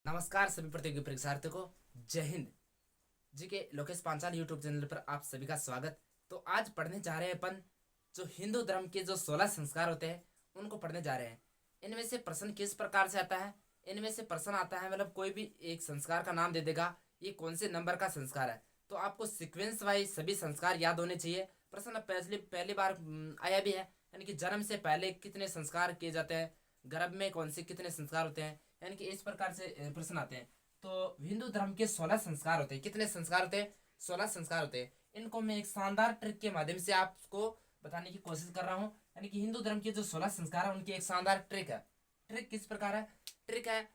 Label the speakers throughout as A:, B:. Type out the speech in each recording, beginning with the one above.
A: नमस्कार सभी प्रतियोगी परीक्षार्थियों को। जय हिंद। जी के लोकेश पांचाल यूट्यूब चैनल पर आप सभी का स्वागत। तो आज पढ़ने जा रहे हैं अपन जो हिंदू धर्म के जो 16 संस्कार होते हैं उनको पढ़ने जा रहे हैं। इनमें से प्रश्न किस प्रकार से आता है, इनमें से प्रश्न आता है मतलब कोई भी एक संस्कार का नाम दे देगा, ये कौन से नंबर का संस्कार है। तो आपको सिक्वेंस वाइज सभी संस्कार याद होने चाहिए। प्रश्न पहली बार आया भी है, यानी कि जन्म से पहले कितने संस्कार किए जाते हैं, गर्भ में कौन से कितने संस्कार होते हैं, यानी कि इस प्रकार से प्रश्न आते हैं। तो हिंदू धर्म के 16 संस्कार होते हैं। कितने संस्कार होते हैं? 16 संस्कार होते हैं। इनको मैं एक शानदार ट्रिक के माध्यम से आपको बताने की कोशिश कर रहा हूँ। यानी कि हिंदू धर्म के जो 16 संस्कार है उनकी एक शानदार ट्रिक है। ट्रिक किस प्रकार है? ट्रिक है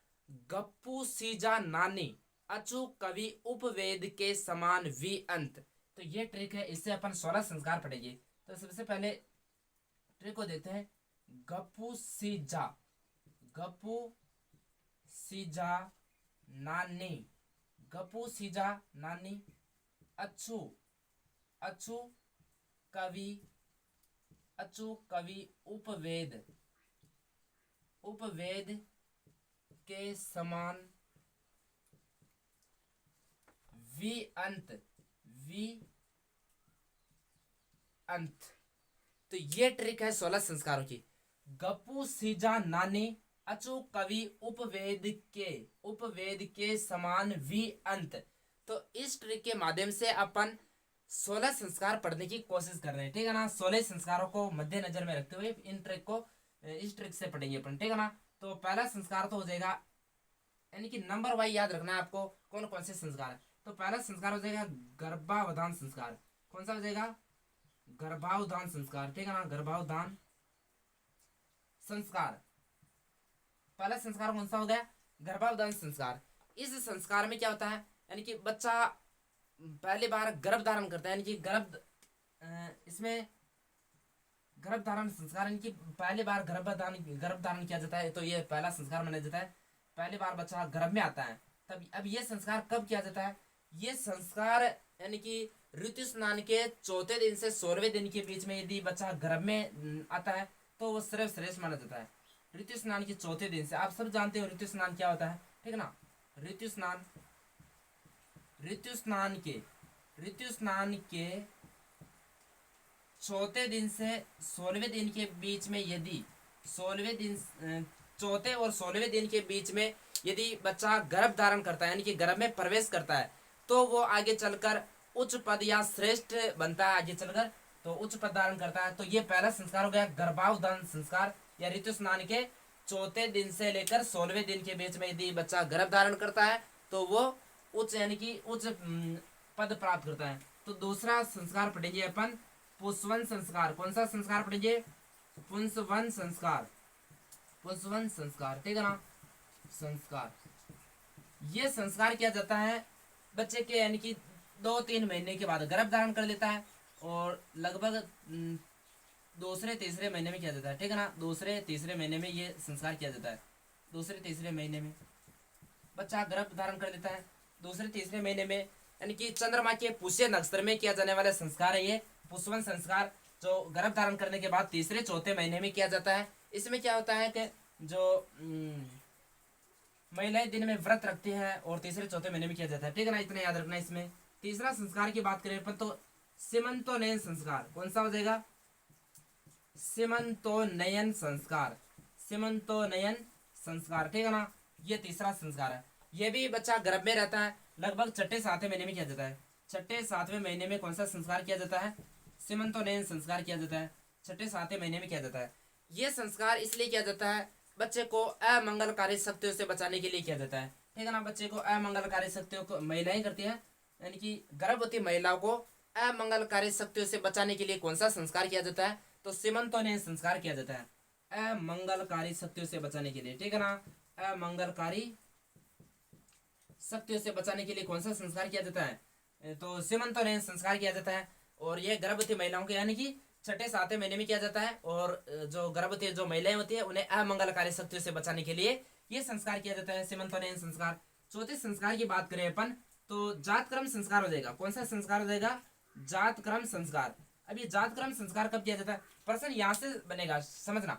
A: गप्पू सीजा नानी अचू कवि उपवेद के समान वी अंत। तो ये ट्रिक है, इससे अपन 16 संस्कार पढ़ेंगे। तो सबसे पहले ट्रिक को देखते हैं। गप्पू सीजा, गप्पू सीजा नानी, गपू सीजा नानी अच्छु, अच्छु कवि, अच्छु कवि उपवेद, उपवेद के समान वि अंत, वि अंत। तो ये ट्रिक है 16 संस्कारों की। गप्पू सीजा नानी अचू कवि उपवेद के समान वी अंत। तो इस ट्रिक के माध्यम से अपन 16 संस्कार पढ़ने की कोशिश कर रहे हैं, ठीक है ना। 16 संस्कारों को मद्देनजर में रखते हुए इन ट्रिक को इस ट्रिक से पढ़ेंगे अपन, ठीक है ना। तो पहला संस्कार तो हो जाएगा, यानी कि नंबर वाइज याद रखना है आपको कौन कौन से संस्कार है। तो पहला संस्कार हो जाएगा गर्भावधान संस्कार। कौन सा हो जाएगा? गर्भावधान संस्कार, ठीक है ना। गर्भावधान संस्कार पहला संस्कार कौन सा हो गया? गर्भावधान संस्कार। इस संस्कार में क्या होता है, यानी कि बच्चा पहली बार गर्भ धारण करता है, यानी कि इसमें गर्भ धारण संस्कार, यानी कि पहली बार गर्भ धारण किया जाता है। तो ये पहला संस्कार माना जाता है। पहली बार बच्चा गर्भ में आता है तब। अब ये संस्कार कब किया जाता है? ये संस्कार यानी कि ऋतु स्नान के चौथे दिन से 16वें दिन के बीच में यदि बच्चा गर्भ में आता है तो वो सर्वश्रेष्ठ माना जाता है। ऋतु स्नान के चौथे दिन से, आप सब जानते हो ऋतु स्नान क्या होता है, ठीक है ना। ऋतु स्नान, ऋतु स्नान के, ऋतु स्नान के चौथे दिन से 16वें दिन के बीच में यदि 16वें दिन, चौथे और 16वें दिन के बीच में यदि बच्चा गर्भ धारण करता है, यानी कि गर्भ में प्रवेश करता है, तो वो आगे चलकर उच्च पद या श्रेष्ठ बनता है। आगे चलकर तो उच्च पद धारण करता है। तो ये पहला संस्कार हो गया गर्भावधान संस्कार, या ऋतु स्नान के चौथे दिन से लेकर 16वें दिन के बीच में यदि बच्चा गर्भ धारण करता है तो वो उच्च यानी कि उच्च पद प्राप्त करता है। तो दूसरा संस्कार पढ़ेंगे अपन पुंसवन संस्कार। कौन सा संस्कार पढ़ेंगे? पुंसवन संस्कार, पुंसवन संस्कार, ठीक है ना। संस्कार, ये संस्कार किया जाता है बच्चे के, यानी कि 2-3 महीने के बाद गर्भ धारण कर लेता है और लगभग दूसरे तीसरे महीने में किया जाता है, ठीक है ना। दूसरे तीसरे महीने में ये संस्कार किया जाता है। दूसरे तीसरे महीने में बच्चा गर्भ धारण कर लेता है। दूसरे तीसरे महीने में, यानी कि चंद्रमा के पुष्य नक्षत्र में किया जाने वाला संस्कार है ये पुष्पवन संस्कार, जो गर्भ धारण करने के बाद तीसरे चौथे महीने में किया जाता है। इसमें क्या होता है कि जो महिलाएं दिन में व्रत रखती हैं और तीसरे चौथे महीने में किया जाता है, ठीक है ना। इतना याद रखना। इसमें तीसरा संस्कार की बात करें अपन तो सीमंतोनयन संस्कार। कौन सा हो जाएगा? सीमंतोनयन संस्कार, सीमंतोनयन संस्कार, ठीक है ना। ये तीसरा संस्कार है। ये भी बच्चा गर्भ में रहता है, लगभग छठे सातवें महीने में किया जाता है। छठे सातवें महीने में कौन सा संस्कार किया जाता है? सीमंतोनयन संस्कार किया जाता है। छठे सातवें महीने में किया जाता है। ये संस्कार इसलिए किया जाता है बच्चे को अमंगलकारी शक्तियों से बचाने के लिए किया जाता है, ठीक है ना। बच्चे को अमंगलकारी शक्तियों को महिलाएं करती हैं, यानी कि गर्भवती महिलाओं को अमंगलकारी शक्तियों से बचाने के लिए कौन सा संस्कार किया जाता है? तो सीमंतोनयन संस्कार किया जाता है अमंगलकारी शक्तियों से बचाने के लिए, ठीक है ना। अमंगलकारी शक्तियों से बचाने के लिए कौन सा संस्कार किया जाता है? तो सीमंतोनयन संस्कार किया जाता है। और ये गर्भवती महिलाओं के, यानी कि छठे सातवें महीने में किया जाता है। और जो गर्भवती जो महिलाएं होती है उन्हें अमंगलकारी शक्तियों से बचाने के लिए ये संस्कार किया जाता है, सीमंतोनयन संस्कार। चौथे संस्कार की बात करें अपन तो जात क्रम संस्कार हो जाएगा। कौन सा संस्कार हो जाएगा? जात क्रम संस्कार। अब ये जात क्रम संस्कार कब किया जाता है? प्रश्न यहाँ से बनेगा, समझना।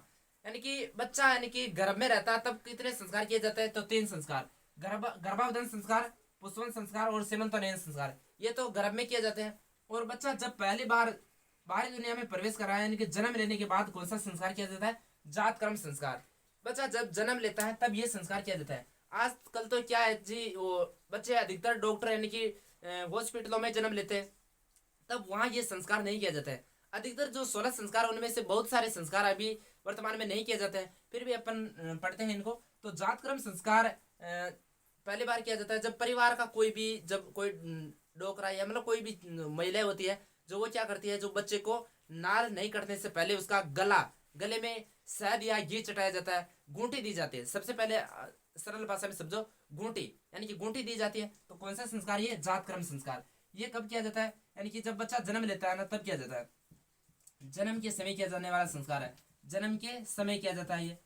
A: यानी कि बच्चा यानी कि गर्भ में रहता है तब कितने संस्कार किए जाते हैं? तो 3 संस्कार। गर्भाधान संस्कार, पुष्पन संस्कार और सीमंतोनयन संस्कार, ये तो गर्भ में किए जाते हैं। और बच्चा जब पहली बार बाहरी दुनिया में प्रवेश कर रहा है यानी कि जन्म लेने के बाद कौन सा संस्कार किया जाता है? जातकर्म संस्कार। बच्चा जब जन्म लेता है तब ये संस्कार किया जाता है। आजकल तो क्या है जी, वो बच्चे अधिकतर डॉक्टर यानी कि हॉस्पिटलों में जन्म लेते हैं, तब वहाँ ये संस्कार नहीं किया जाता है। अधिकतर जो 16 संस्कार उनमें से बहुत सारे संस्कार अभी वर्तमान में नहीं किए जाते हैं, फिर भी अपन पढ़ते हैं इनको। तो जातकर्म संस्कार पहली बार किया जाता है जब परिवार का कोई भी, जब कोई डोकरा या मतलब कोई भी महिला होती है, जो वो क्या करती है, जो बच्चे को नाल नहीं कटने से पहले उसका गले में शहद या घी चटाया जाता है, गूंटी दी जाती है। सबसे पहले सरल भाषा में समझो, गूंटी यानी कि गूंटी दी जाती है। तो कौन सा संस्कार? ये जातकर्म संस्कार। ये कब किया जाता है? यानी कि जब बच्चा जन्म लेता है ना, तब किया जाता है। जन्म के समय किया जाने वाला संस्कार है, जन्म के समय किया जाता है ये।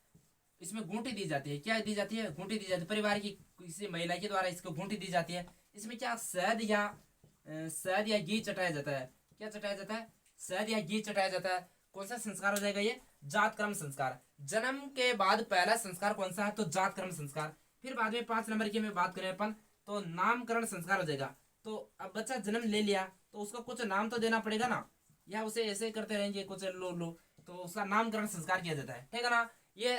A: इसमें गूंटी दी जाती है। क्या दी जाती है? गूंटी दी जाती है। परिवार की किसी महिला के द्वारा इसको गूंटी दी जाती है। इसमें क्या शहद या घी चटाया जाता है। क्या चटाया जाता है? शहद या घी चटाया जाता है। कौन सा संस्कार हो जाएगा? ये जातकर्म संस्कार। जन्म के बाद पहला संस्कार कौन सा है? तो जातकर्म संस्कार। फिर बाद में 5 नंबर की में बात करें अपन, तो नामकरण संस्कार हो जाएगा। तो अब बच्चा जन्म ले लिया तो उसको कुछ नाम तो देना पड़ेगा ना, या उसे ऐसे करते रहेंगे कुछ लो, तो उसका नामकरण संस्कार किया जाता है, ठीक है ना। ये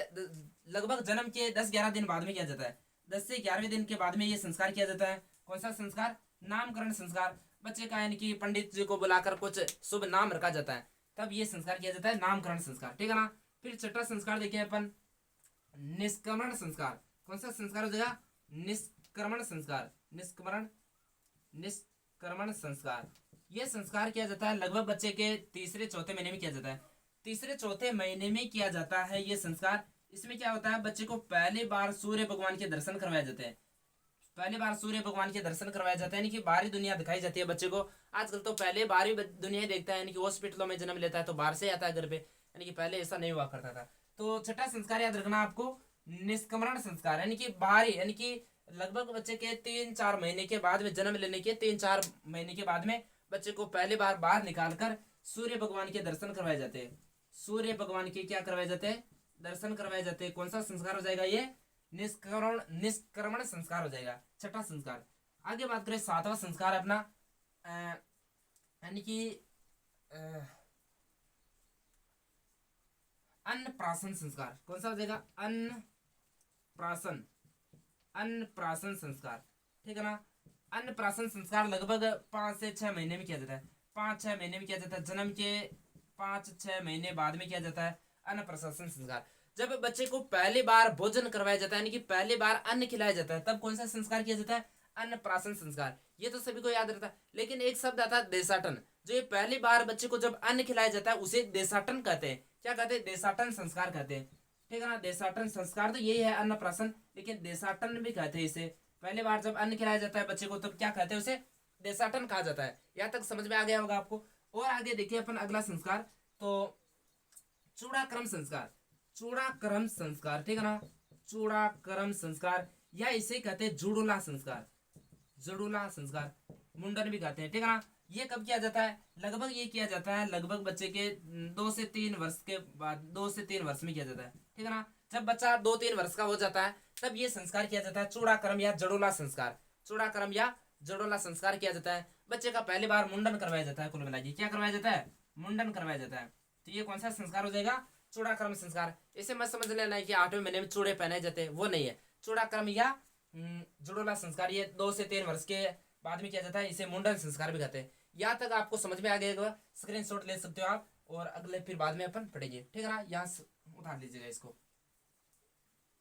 A: लगभग जन्म के 10-11 दिन बाद में किया जाता है। 10 से 11वें दिन के बाद में ये संस्कार किया जाता है। कौन सा संस्कार? नामकरण संस्कार। बच्चे का यानी कि पंडित जी को बुलाकर कुछ शुभ नाम रखा जाता है, तब ये संस्कार किया जाता है, नामकरण संस्कार, ठीक है ना। फिर छठा संस्कार देखिए अपन, निष्क्रमण संस्कार। कौन सा संस्कार हो जाएगा? निष्क्रमण संस्कार। निष्क्रमण संस्कार। यह संस्कार किया जाता है लगभग बच्चे के तीसरे चौथे महीने में किया जाता है। तीसरे चौथे महीने में किया जाता है ये संस्कार। इसमें क्या होता है? बच्चे को पहली बार सूर्य भगवान के दर्शन करवाए जाते हैं। पहली बार सूर्य भगवान के दर्शन करवाया जाता है, यानी कि बाहरी दुनिया दिखाई जाती है बच्चे को। आजकल तो पहले बाहरी दुनिया देखता है, यानी कि हॉस्पिटलों में जन्म लेता है तो बाहर से आता है घर पे, यानी कि पहले ऐसा नहीं हुआ करता था। तो छठा संस्कार याद रखना आपको, निष्क्रमण संस्कार, यानी कि बाहरी, यानी कि लगभग बच्चे के 3-4 महीने के बाद में, जन्म लेने के 3-4 महीने के बाद में बच्चे को पहली बार बाहर निकालकर सूर्य भगवान के दर्शन करवाए जाते हैं। सूर्य भगवान के क्या करवाए जाते हैं? दर्शन करवाए जाते हैं। कौन सा संस्कार हो जाएगा? ये निष्क्रमण संस्कार हो जाएगा, छठा संस्कार। आगे बात करें 7वां संस्कार अपना, यानी कि अन्नप्राशन संस्कार। कौन सा हो जाएगा? अन्नप्राशन संस्कार, ठीक है ना। अन्नप्राशन संस्कार लगभग 5 से 6 महीने में किया जाता है। 5-6 महीने में किया जाता है। जन्म के 5-6 महीने बाद में किया जाता है अन्नप्राशन संस्कार। जब बच्चे को पहली बार भोजन करवाया जाता है, यानी कि पहली बार अन्न खिलाया जाता है, तब कौन सा संस्कार किया जाता है? अन्नप्राशन संस्कार। ये तो सभी को याद रहता है, लेकिन एक शब्द आता है देशाटन। जो ये पहली बार बच्चे को जब अन्न खिलाया जाता है उसे देशाटन कहते हैं। क्या कहते हैं? देशाटन संस्कार कहते हैं, ठीक है ना। देशाटन संस्कार तो यही है अन्नप्राशन, लेकिन देशाटन भी कहते हैं इसे। पहली बार जब अन्न खिलाया जाता है बच्चे को तब क्या कहते हैं? उसे देशाटन कहा जाता है। यहाँ तक समझ में आ गया होगा आपको। और आगे देखिए अपन अगला संस्कार, तो चूड़ाक्रम संस्कार। चूड़ाक्रम संस्कार, ठीक है ना। चूड़ाक्रम संस्कार या इसे कहते हैं जुड़ुला संस्कार। जुड़ुला संस्कार, मुंडन भी कहते हैं, ठीक है ना। ये कब किया जाता है? लगभग ये किया जाता है लगभग बच्चे के 2 से 3 वर्ष के बाद, 2 से 3 वर्ष में किया जाता है, ठीक है ना। जब बच्चा 2-3 वर्ष का हो जाता है तब ये संस्कार किया जाता है, चूड़ाक्रम या जड़ोला संस्कार। चूड़ाक्रम या जड़ोला संस्कार किया जाता है। बच्चे का पहली बार मुंडन करवाया जाता है। कुल मिलाकर क्या करवाया जाता है? मुंडन करवाया जाता है। तो ये कौन सा संस्कार हो जाएगा? चूड़ाक्रम संस्कार। इसे मत समझ लेना है कि 8वें महीने में चूड़े पहने जाते हैं, वो नहीं है। चूड़ाक्रम या जुड़ोला संस्कार ये 2 से 3 वर्ष के बाद में किया जाता है। इसे मुंडन संस्कार भी कहते हैं। यहाँ तक आपको समझ में आ गया, स्क्रीनशॉट ले सकते हो आप, और अगले फिर बाद में अपन पढ़ेंगे, ठीक है ना। यहाँ उतार लीजिएगा इसको।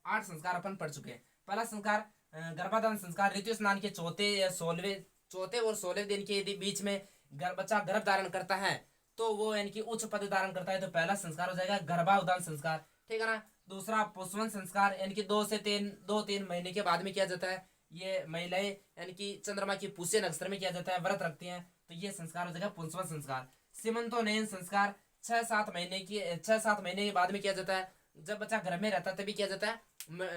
A: 8 संस्कार अपन पढ़ चुके हैं। पहला संस्कार गर्भाधान संस्कार। ऋतु स्नान के चौथे और 16वें दिन के यदि बीच में बच्चा गर्भ धारण करता है तो वो यानी कि उच्च पद धारण करता है, तो पहला संस्कार हो जाएगा गर्भाधान संस्कार, ठीक है ना। दूसरा पुष्पन संस्कार, यानी कि 2-3 महीने के बाद में किया जाता है। ये महिलाएं यानी कि चंद्रमा की पुष्य नक्षत्र में किया जाता है, व्रत रखती हैं, तो ये संस्कार हो जाएगा पुंसवन संस्कार। सीमंतोनयन संस्कार 6-7 महीने के बाद में किया जाता है। जब बच्चा गर्भ में रहता है तभी किया जाता है।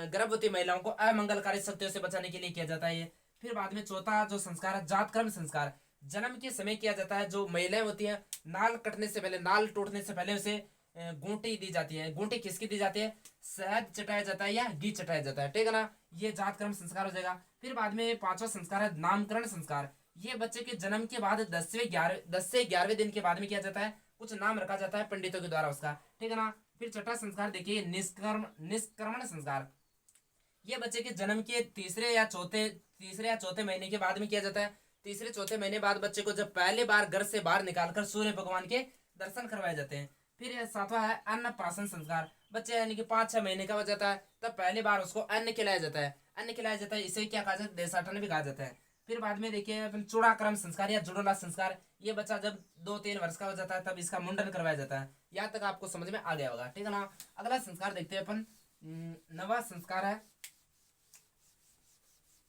A: गर्भवती महिलाओं को अमंगलकारी शक्तियों से बचाने के लिए किया जाता है ये। फिर बाद में चौथा जो संस्कार है जातकर्म संस्कार, जन्म के समय किया जाता है। जो महिलाएं होती हैं नाल कटने से पहले, नाल टूटने से पहले उसे गोंटी दी जाती है। गोंटी किसकी दी जाती है? शहद चटाया जाता है या घी चटाया जाता है, ठीक है ना। ये जात कर्म संस्कार हो जाएगा। फिर बाद में पांचवा संस्कार है नामकरण संस्कार। ये बच्चे के जन्म के बाद 10 से 11वें दिन के बाद में किया जाता है, कुछ नाम रखा जाता है पंडितों के द्वारा उसका, ठीक है ना। फिर छठा संस्कार देखिए निष्क्रमण संस्कार। ये बच्चे के जन्म के तीसरे या चौथे महीने के बाद में किया जाता है। तीसरे चौथे महीने बाद बच्चे को जब पहले बार घर से बाहर निकालकर सूर्य भगवान के दर्शन करवाए जाते हैं। फिर सातवां है अन्नप्राशन संस्कार। बच्चे यानी कि 5-6 महीने का हो जाता है तब पहली बार उसको अन्न खिलाया जाता है। अन्न खिलाया जाता है, इसे क्या कहा जाता है? देशाटन भी कहा जाता है। फिर बाद में देखिए अपन चूड़ाक्रम संस्कार या जुड़ोला संस्कार। ये बच्चा जब 2-3 वर्ष का हो जाता है तब इसका मुंडन करवाया जाता है। यहाँ तक आपको समझ में आ गया होगा, ठीक है ना। अगला संस्कार देखते हैं अपन, नवा संस्कार है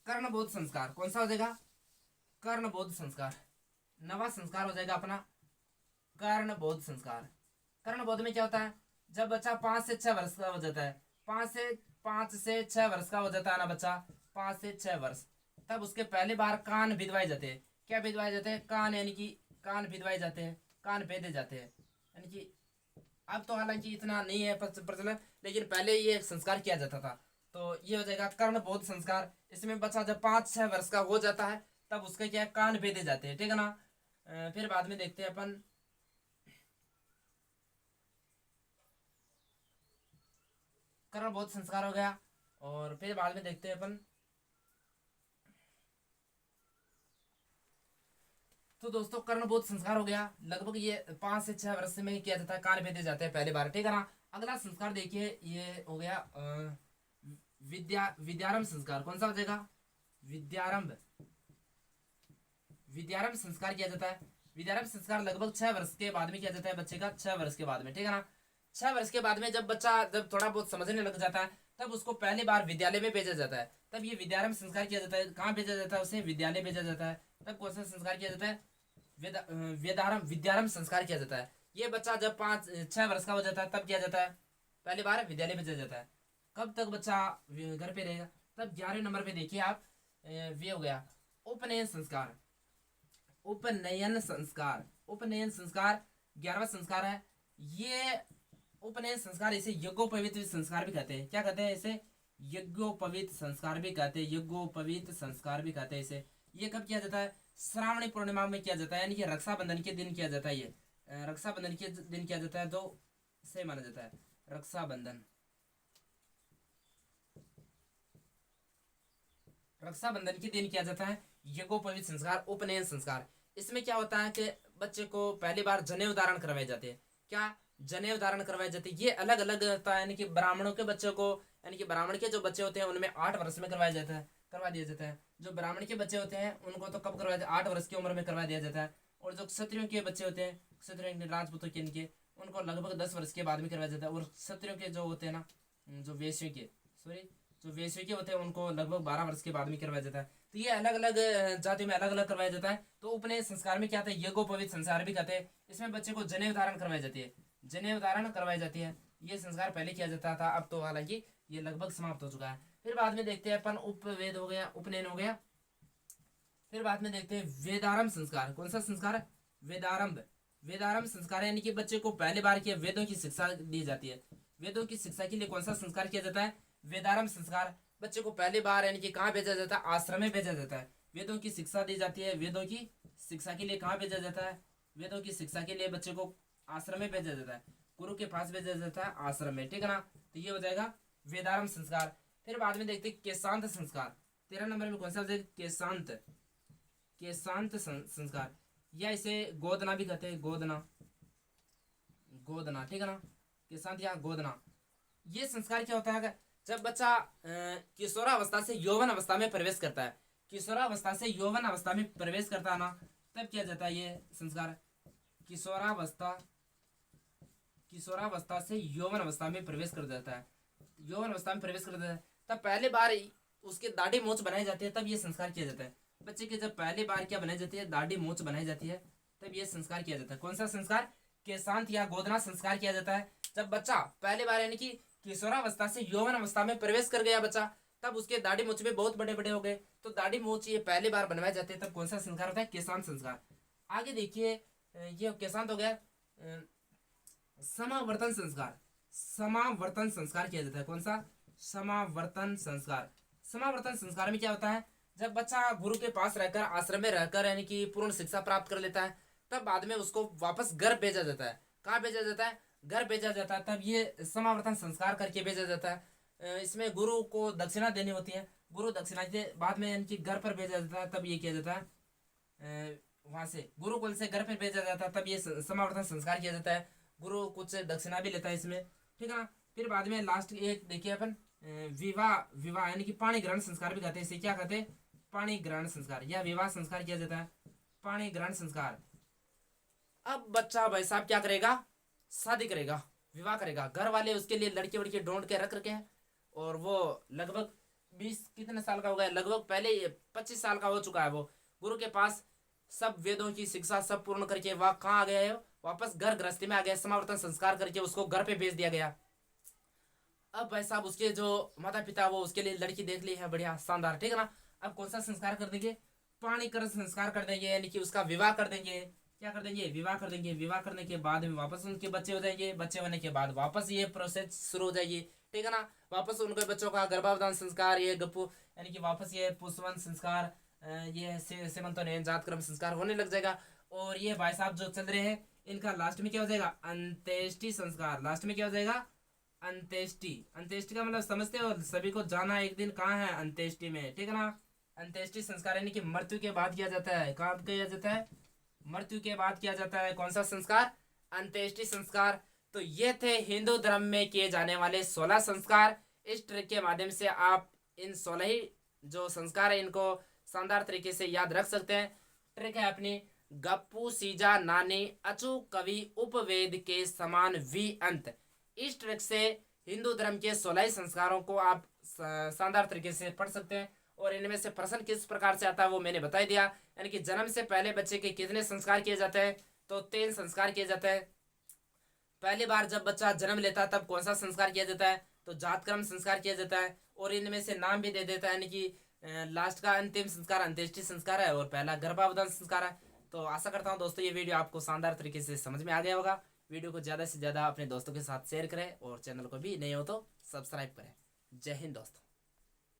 A: कर्णबोध संस्कार। कौन सा हो जाएगा? कर्णबोध संस्कार। नवा संस्कार हो जाएगा अपना कर्णबोध संस्कार। कर्णबोध में क्या होता है? जब बच्चा 5 से 6 वर्ष का हो जाता है, 5 से 6 वर्ष का हो जाता है ना बच्चा, 5 से 6 वर्ष, तब उसके पहली बार कान भिदवाए जाते हैं। क्या भिदवाए जाते हैं? कान, यानी कि कान भिदवाए जाते हैं, कान भेदे जाते हैं। यानी कि अब तो हालांकि इतना नहीं है प्रचलन, लेकिन पहले ये संस्कार किया जाता था। तो ये हो जाएगा कर्णबोध संस्कार। इसमें बच्चा जब 5-6 वर्ष का हो जाता है तब उसके क्या कान भेदे जाते हैं, ठीक है ना। फिर बाद में देखते हैं अपन कर्णबोध संस्कार हो गया। और फिर बाद में देखते हैं अपन, तो दोस्तों कर्णबोध संस्कार हो गया। लगभग ये 5 से 6 वर्ष में किया जाता है, कान भेदे जाते हैं पहली बार, ठीक है ना। अगला संस्कार देखिए, ये हो गया विद्यारंभ संस्कार। कौन सा हो जाएगा? विद्यारंभ। विद्यारंभ संस्कार किया जाता है। विद्यारंभ संस्कार लगभग 6 वर्ष के बाद में किया जाता है बच्चे का, 6 वर्ष के बाद में, ठीक है ना। 6 वर्ष के बाद में जब बच्चा जब थोड़ा बहुत समझने लग जाता है तब उसको पहली बार विद्यालय में भेजा जाता है। तब ये विद्यारंभ संस्कार किया जाता है। कहाँ भेजा जाता है? उसे विद्यालय भेजा जाता है। तब कौन सा संस्कार किया जाता है? विद्यारंभ संस्कार किया जाता है। ये बच्चा जब 5-6 वर्ष का हो जाता है तब किया जाता है, पहली बार विद्यालय भेजा जाता है। कब तक बच्चा घर पे रहेगा? तब 11वें नंबर पे देखिए आप, ये हो गया उपनयन संस्कार। उपनयन संस्कार, उपनयन संस्कार 11वां संस्कार है। ये उपनयन संस्कार इसे यज्ञोपवीत संस्कार भी कहते हैं। क्या कहते हैं इसे? यज्ञोपवीत संस्कार भी कहते हैं, यज्ञोपवीत संस्कार भी कहते हैं इसे। ये कब किया जाता है? श्रावणी पूर्णिमा में किया जाता है, यानी कि रक्षाबंधन के दिन किया जाता है। ये रक्षाबंधन के दिन किया जाता है, तो से माना जाता है रक्षाबंधन। रक्षाबंधन के दिन किया जाता है यज्ञोपवीत संस्कार, उपनयन संस्कार। इसमें क्या होता है कि बच्चे को पहली बार जनेऊ धारण करवाए जाते हैं। क्या? जनेऊ धारण करवाए जाते हैं। ये अलग अलग होता है, यानी कि ब्राह्मणों के बच्चों को, यानी कि ब्राह्मण के जो बच्चे होते हैं उनमें 8 वर्ष में करवाया जाता है, करवा दिया जाता है। जो ब्राह्मण के बच्चे होते हैं उनको तो कब करवाया जाता है? 8 वर्ष की उम्र में करवा दिया जाता है। और जो क्षत्रियों के बच्चे होते हैं, क्षत्रियों राजपूतों के, इनके उनको लगभग 10 वर्ष के बाद में करवाया जाता है। और क्षत्रियों के जो होते हैं ना, जो वैश्यों के, सॉरी, जो वैश्यों के होते हैं उनको लगभग 12 वर्ष के बाद में करवाया जाता है। तो ये अलग अलग जातियों में अलग अलग करवाया जाता है। तो उपनयन संस्कार में क्या आता है? यज्ञोपवीत संस्कार भी कहते हैं। इसमें बच्चे को जनेऊ धारण करवाई जाती है, जनेऊ धारण करवाई जाती है। ये संस्कार पहले किया जाता था, अब तो हालांकि ये लगभग समाप्त हो चुका है। फिर बाद में देखते हैं अपन उपवेद हो गया, उपनयन हो गया। फिर बाद में देखते हैं वेदारंभ संस्कार। कौन सा संस्कार है? वेदारंभ। वेदारंभ संस्कार यानी कि बच्चे को पहली बार की वेदों की शिक्षा दी जाती है। वेदों की शिक्षा के लिए कौन सा संस्कार किया जाता है? वेदारंभ संस्कार। बच्चे को पहली बार यानी कि कहाँ भेजा जाता है? आश्रम में भेजा जाता है। वेदों की शिक्षा दी जाती है। वेदों की शिक्षा के लिए कहाँ भेजा जाता है? वेदों की शिक्षा के लिए बच्चे को आश्रम में भेजा जाता है, गुरु के पास भेजा जाता है, आश्रम में, ठीक है ना। तो ये हो जाएगा वेदारंभ संस्कार। फिर बाद में देखते हैं केशांत संस्कार। 13 नंबर में कौन सा? केशांत। केशांत संस्कार, या इसे गोदना भी कहते हैं, गोदना, गोदना, ठीक है ना। केशांत या गोदना। ये संस्कार क्या होता है? जब बच्चा किशोरावस्था से यौवन अवस्था में प्रवेश करता है, किशोरावस्था से यौवन अवस्था में प्रवेश करता है ना, तब किया जाता है ये संस्कार। किशोरावस्था से यौवन अवस्था में प्रवेश कर जाता है, यौवन अवस्था में प्रवेश कर जाता है, तब पहले बार उसके दाढ़ी मूंछ बनाई जाती है, तब ये संस्कार किया जाता है। बच्चे की जब पहली बार क्या बनाई जाती है? दाढ़ी मूंछ बनाई जाती है, तब ये संस्कार किया जाता है। कौन सा संस्कार? केशांत या गोदना संस्कार किया जाता है। जब बच्चा पहली बार यानी कि किशोरावस्था से यौवन अवस्था में प्रवेश कर गया बच्चा, तब उसके दाढ़ी मूंछ भी बहुत बड़े बड़े हो गए, तो दाढ़ी मूंछ ये पहली बार बनवाए जाते हैं, तब कौन सा संस्कार होता है? केशांत संस्कार। आगे देखिए, ये केशांत हो गया। समावर्तन संस्कार। समावर्तन संस्कार किया जाता है। कौन सा? समावर्तन संस्कार। समावर्तन संस्कार में क्या होता है, जब बच्चा गुरु के पास रहकर आश्रम में रहकर यानी कि पूर्ण शिक्षा प्राप्त कर लेता है, तब बाद में उसको वापस घर भेजा जाता है। कहाँ भेजा जाता है? घर भेजा जाता है। तब ये समावर्तन संस्कार करके भेजा जाता है। इसमें गुरु को दक्षिणा देनी होती है। गुरु दक्षिणा के बाद में यानी कि घर पर भेजा जाता है, तब ये किया जाता है। वहाँ से गुरुकुल से घर पर भेजा जाता है, तब ये समावर्तन संस्कार किया जाता है। गुरु कुछ दक्षिणा भी लेता है इसमें, ठीक है ना। फिर बाद में लास्ट एक देखिए अपन, विवाह। विवाह यानी कि पाणी ग्रहण संस्कार भी कहते हैं। इसे क्या कहते हैं? पाणी ग्रहण संस्कार या विवाह संस्कार किया जाता है। पाणी ग्रहण संस्कार। अब बच्चा भाई साहब क्या करेगा? शादी करेगा, विवाह करेगा। घर वाले उसके लिए लड़के वड़के ढूंढ के रख रखे हैं, और वो लगभग 20 कितने साल का हो गया, लगभग पहले 25 साल का हो चुका है। वो गुरु के पास सब वेदों की शिक्षा सब पूर्ण करके वह कहाँ आ गया है? वापस घर गृहस्थी में आ गया। समावर्तन संस्कार करके उसको घर पे भेज दिया गया। अब भाई साहब उसके जो माता पिता वो उसके लिए लड़की देख ली है, बढ़िया शानदार, ठीक है ना। अब कौन सा संस्कार कर देंगे? पाणीकरण संस्कार कर देंगे, यानी कि उसका विवाह कर देंगे। क्या कर देंगे? विवाह कर देंगे। विवाह करने के बाद में वापस उनके बच्चे हो जाएंगे। बच्चे होने के बाद वापस ये प्रोसेस शुरू हो जाएगी, ठीक है ना। वापस उनके बच्चों का गर्भाधान संस्कार, ये गप्पू यानी कि वापस ये पुष्पवन संस्कार, ये सीमंतोन्नयन जातक्रम संस्कार होने लग जाएगा। और ये भाई साहब जो चल रहे हैं, इनका लास्ट में क्या हो जाएगा? अंत्येष्टि संस्कार। लास्ट में क्या हो जाएगा? अंत्येष्टि। अंत्येष्टि का मतलब समझते हो? सभी को जाना एक दिन कहाँ है? अंत्येष्टि में, ठीक है ना। अंत्येष्टि संस्कार यानी कि मृत्यु के बाद किया जाता है। कहाँ किया जाता है? मृत्यु के बाद किया जाता है। कौन सा संस्कार? अंत्येष्टि संस्कार। तो ये थे हिंदू धर्म में किए जाने वाले 16 संस्कार। इस ट्रिक के माध्यम से आप इन 16 ही जो संस्कार है इनको शानदार तरीके से याद रख सकते हैं। ट्रिक है अपनी, गप्पू सीजा नानी अचू कवि उपवेद के समान वी अंत। इस ट्रिक से हिंदू धर्म के 16 संस्कारों को आप शानदार तरीके से पढ़ सकते हैं। और इनमें से प्रश्न किस प्रकार से आता है वो मैंने बता दिया। यानी कि जन्म से पहले बच्चे के कितने संस्कार किए जाते हैं? तो 3 संस्कार किए जाते हैं। पहली बार जब बच्चा जन्म लेता है तब कौन सा संस्कार किया जाता है? तो जातक्रम संस्कार किया जाता है। और इनमें से नाम भी दे देता है, यानी कि लास्ट का अंतिम संस्कार अंत्येष्टि संस्कार है, और पहला गर्भाधान संस्कार है। तो आशा करता हूँ दोस्तों ये वीडियो आपको शानदार तरीके से समझ में आ गया होगा। वीडियो को ज़्यादा से ज़्यादा अपने दोस्तों के साथ शेयर करें, और चैनल को भी नए हो तो सब्सक्राइब करें। जय हिंद दोस्तों।